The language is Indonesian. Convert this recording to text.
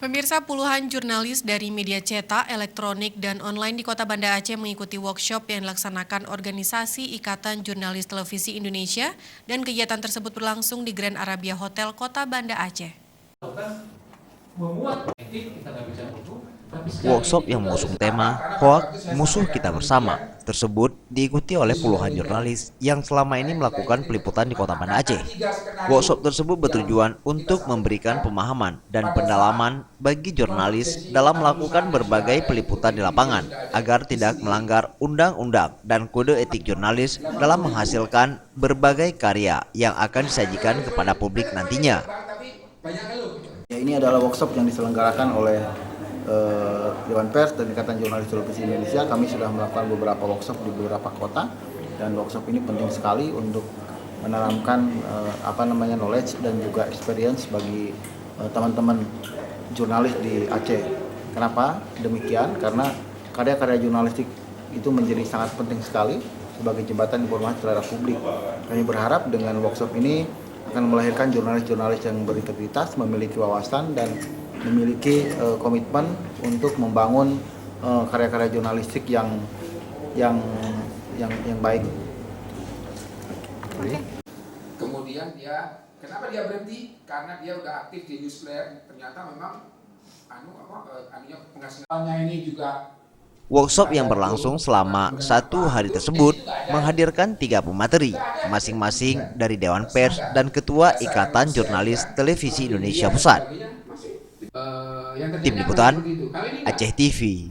Pemirsa, puluhan jurnalis dari media cetak, elektronik, dan online di Kota Banda Aceh mengikuti workshop yang dilaksanakan organisasi Ikatan Jurnalis Televisi Indonesia dan kegiatan tersebut berlangsung di Grand Arabia Hotel Kota Banda Aceh. Workshop yang mengusung tema Hoak Musuh Kita Bersama tersebut diikuti oleh puluhan jurnalis yang selama ini melakukan peliputan di Kota Banda Aceh. Workshop tersebut bertujuan untuk memberikan pemahaman dan pendalaman bagi jurnalis dalam melakukan berbagai peliputan di lapangan agar tidak melanggar undang-undang dan kode etik jurnalis dalam menghasilkan berbagai karya yang akan disajikan kepada publik nantinya. Ya, ini adalah workshop yang diselenggarakan oleh Dewan Pers dan Ikatan Jurnalis Televisi Indonesia. Kami sudah melakukan beberapa workshop di beberapa kota, dan workshop ini penting sekali untuk menanamkan knowledge dan juga experience bagi teman-teman jurnalis di Aceh. Kenapa demikian? Karena karya-karya jurnalistik itu menjadi sangat penting sekali sebagai jembatan informasi terhadap publik. Kami berharap dengan workshop ini akan melahirkan jurnalis-jurnalis yang berintegritas, memiliki wawasan dan memiliki komitmen untuk membangun karya-karya jurnalistik yang baik. Kemudian kenapa dia berhenti? Karena dia udah aktif di Newsflare. Ternyata memang penghasilannya ini juga. Workshop yang berlangsung selama 1 hari tersebut menghadirkan 3 pemateri, masing-masing dari Dewan Pers dan Ketua Ikatan Jurnalis Televisi Indonesia Pusat. Tim Liputan, Aceh TV.